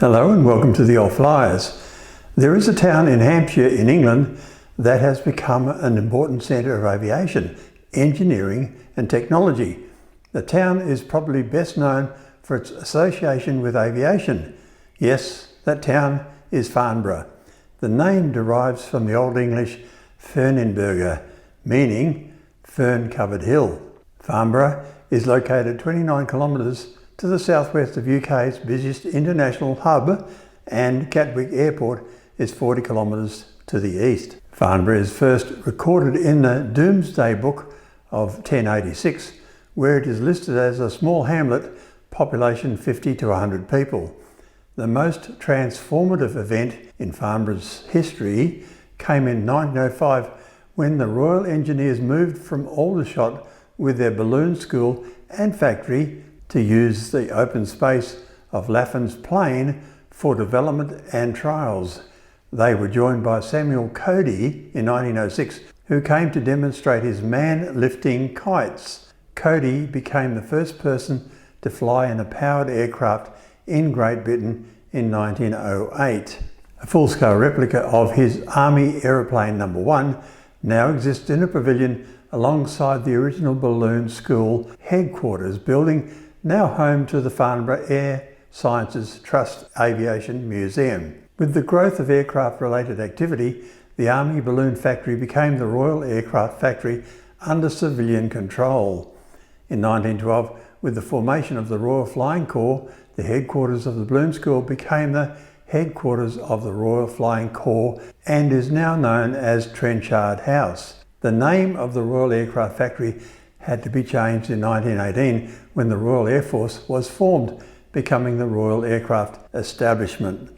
Hello and welcome to the old Fliers. There is a town in Hampshire in England that has become an important centre of aviation, engineering and technology. The town is probably best known for its association with aviation. Yes, that town is Farnborough. The name derives from the Old English Fernenberger, meaning fern-covered hill. Farnborough is located 29 kilometres to the southwest of UK's busiest international hub, and Gatwick Airport is 40 kilometres to the east. Farnborough is first recorded in the Domesday Book of 1086, where it is listed as a small hamlet, population 50 to 100 people. The most transformative event in Farnborough's history came in 1905 when the Royal Engineers moved from Aldershot with their balloon school and factory to use the open space of Laffan's Plain for development and trials. They were joined by Samuel Cody in 1906, who came to demonstrate his man-lifting kites. Cody became the first person to fly in a powered aircraft in Great Britain in 1908. A full-scale replica of his Army Aeroplane No. 1 now exists in a pavilion alongside the original balloon school headquarters building, now home to the Farnborough Air Sciences Trust Aviation Museum. With the growth of aircraft-related activity, the Army Balloon Factory became the Royal Aircraft Factory under civilian control. In 1912, with the formation of the Royal Flying Corps, the headquarters of the Balloon School became the headquarters of the Royal Flying Corps and is now known as Trenchard House. The name of the Royal Aircraft Factory had to be changed in 1918 when the Royal Air Force was formed, becoming the Royal Aircraft Establishment.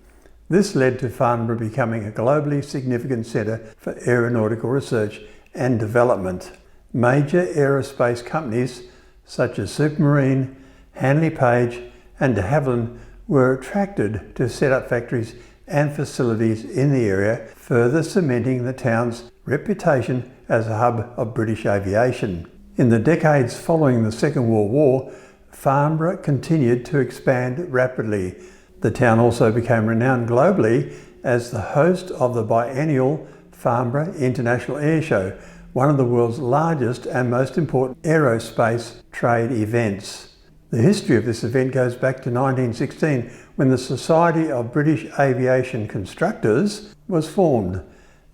This led to Farnborough becoming a globally significant centre for aeronautical research and development. Major aerospace companies such as Supermarine, Handley Page and de Havilland were attracted to set up factories and facilities in the area, further cementing the town's reputation as a hub of British aviation. In the decades following the Second World War, Farnborough continued to expand rapidly. The town also became renowned globally as the host of the biennial Farnborough International Air Show, one of the world's largest and most important aerospace trade events. The history of this event goes back to 1916 when the Society of British Aviation Constructors was formed.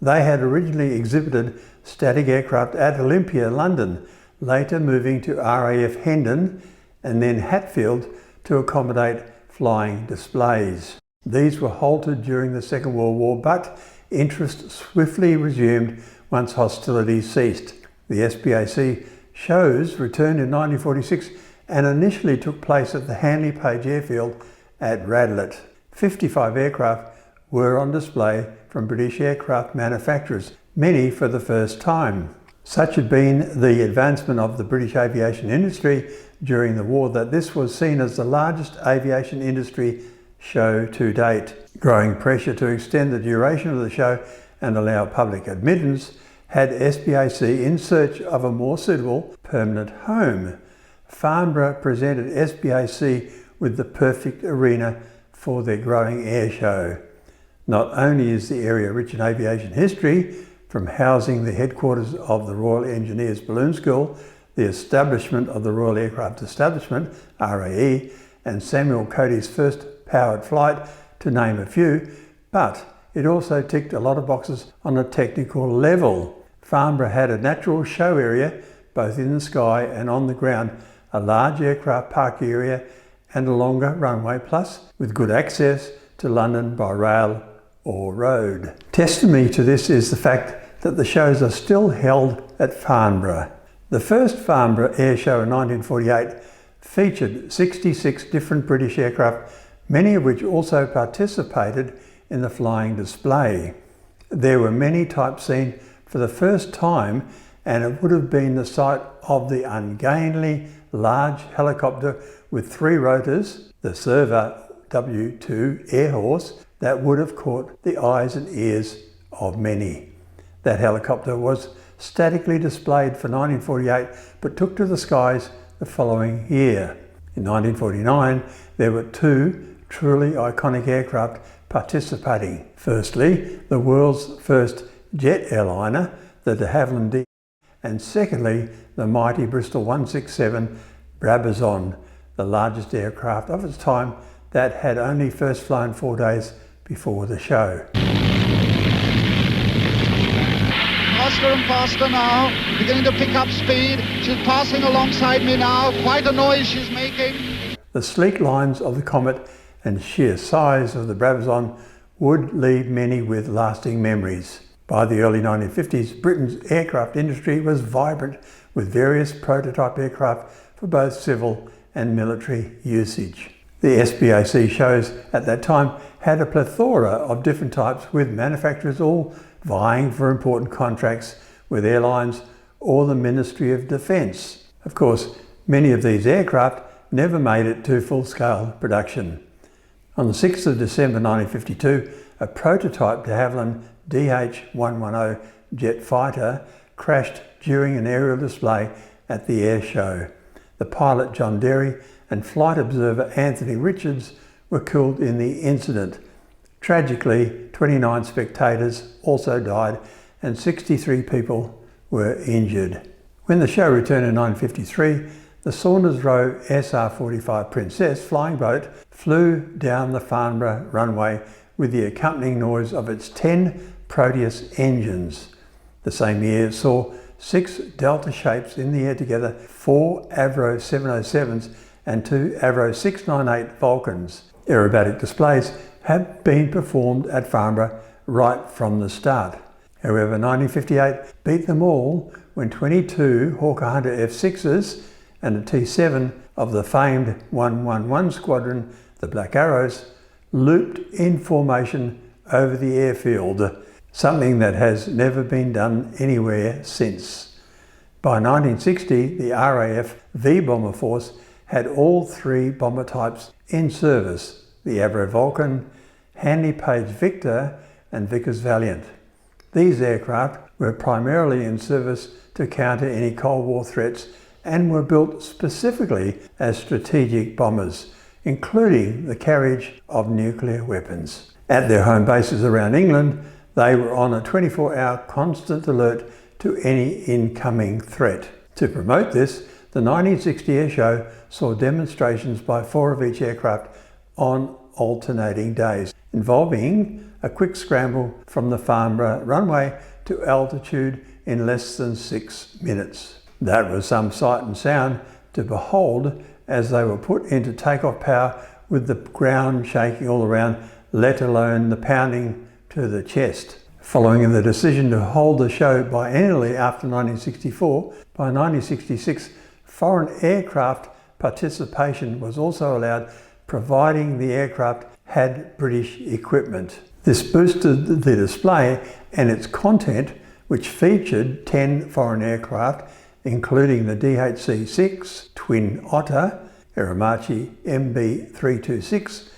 They had originally exhibited static aircraft at Olympia, London, later moving to RAF Hendon and then Hatfield to accommodate flying displays. These were halted during the Second World War, but interest swiftly resumed once hostilities ceased. The SPAC shows returned in 1946 and initially took place at the Handley Page Airfield at Radlett. 55 aircraft were on display from British aircraft manufacturers, many for the first time. Such had been the advancement of the British aviation industry during the war that this was seen as the largest aviation industry show to date. Growing pressure to extend the duration of the show and allow public admittance had SPAC in search of a more suitable permanent home. Farnborough presented SPAC with the perfect arena for their growing air show. Not only is the area rich in aviation history, from housing the headquarters of the Royal Engineers Balloon School, the establishment of the Royal Aircraft Establishment, RAE, and Samuel Cody's first powered flight, to name a few, but it also ticked a lot of boxes on a technical level. Farnborough had a natural show area, both in the sky and on the ground, a large aircraft park area and a longer runway, plus with good access to London by rail or road. Testimony to this is the fact that the shows are still held at Farnborough. The first Farnborough Air Show in 1948 featured 66 different British aircraft, many of which also participated in the flying display. There were many types seen for the first time, and it would have been the site of the ungainly large helicopter with 3 rotors, the Server W.II air horse, that would have caught the eyes and ears of many. That helicopter was statically displayed for 1948 but took to the skies the following year. In 1949 there were 2 truly iconic aircraft participating. Firstly, the world's first jet airliner, the de Havilland D, and secondly, the mighty Bristol 167 Brabazon, the largest aircraft of its time that had only first flown 4 days before the show. Faster and faster now, beginning to pick up speed. She's passing alongside me now, quite a noise she's making. The sleek lines of the Comet and sheer size of the Brabazon would leave many with lasting memories. By the early 1950s, Britain's aircraft industry was vibrant with various prototype aircraft for both civil and military usage. The SBAC shows at that time had a plethora of different types, with manufacturers all vying for important contracts with airlines or the Ministry of Defence. Of course, many of these aircraft never made it to full-scale production. On the 6th of December 1952, a prototype de Havilland DH-110 jet fighter crashed during an aerial display at the air show. The pilot John Derry and flight observer Anthony Richards were killed in the incident. Tragically, 29 spectators also died and 63 people were injured. When the show returned in 1953, the Saunders-Roe SR-45 Princess flying boat flew down the Farnborough runway with the accompanying noise of its 10 Proteus engines. The same year saw 6 Delta shapes in the air together, 4 Avro 707s and 2 Avro 698 Vulcans. Aerobatic displays have been performed at Farnborough right from the start. However, 1958 beat them all when 22 Hawker Hunter F6s and a T7 of the famed 111 Squadron, the Black Arrows, looped in formation over the airfield, something that has never been done anywhere since. By 1960, the RAF V-Bomber Force had all 3 bomber types in service: the Avro Vulcan, Handley Page Victor and Vickers Valiant. These aircraft were primarily in service to counter any Cold War threats and were built specifically as strategic bombers, including the carriage of nuclear weapons. At their home bases around England, they were on a 24-hour constant alert to any incoming threat. To promote this, the 1960 air show saw demonstrations by 4 of each aircraft on alternating days, involving a quick scramble from the Farnborough runway to altitude in less than 6 minutes. That was some sight and sound to behold as they were put into takeoff power with the ground shaking all around, let alone the pounding to the chest. Following the decision to hold the show biennially after 1964, by 1966, foreign aircraft participation was also allowed, providing the aircraft had British equipment. This boosted the display and its content, which featured 10 foreign aircraft, including the DHC-6, Twin Otter, Aeromacchi MB326,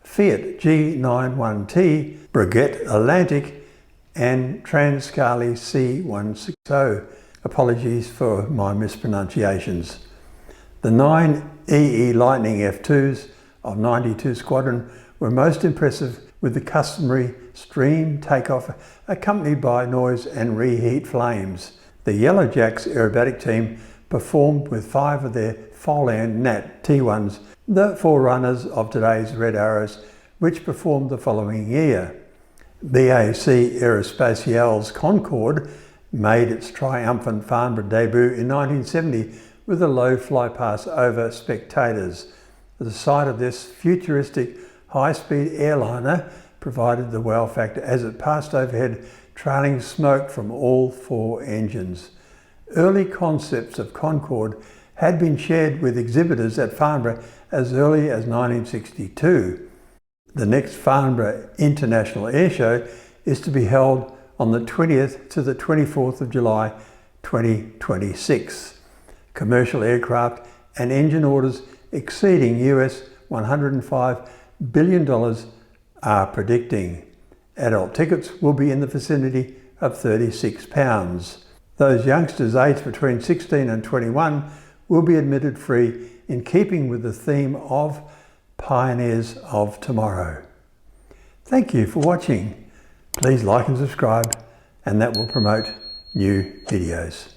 Fiat G91T, Breguet Atlantic and Transcali C160. Apologies for my mispronunciations. The 9 EE Lightning F2s of 92 Squadron were most impressive, with the customary stream takeoff accompanied by noise and reheat flames. The Yellowjacks aerobatic team performed with 5 of their Foland Nat T1s, the forerunners of today's Red Arrows, which performed the following year. BAC Aerospatiale's Concorde made its triumphant Farnborough debut in 1970 with a low flypass over spectators. The sight of this futuristic high-speed airliner provided the wow factor as it passed overhead, trailing smoke from all 4 engines. Early concepts of Concorde had been shared with exhibitors at Farnborough as early as 1962. The next Farnborough International Air Show is to be held on the 20th to the 24th of July 2026. Commercial aircraft and engine orders exceeding US $105 billion are predicting. Adult tickets will be in the vicinity of £36. Those youngsters aged between 16 and 21 will be admitted free, in keeping with the theme of pioneers of tomorrow. Thank you for watching. Please like and subscribe, and that will promote new videos.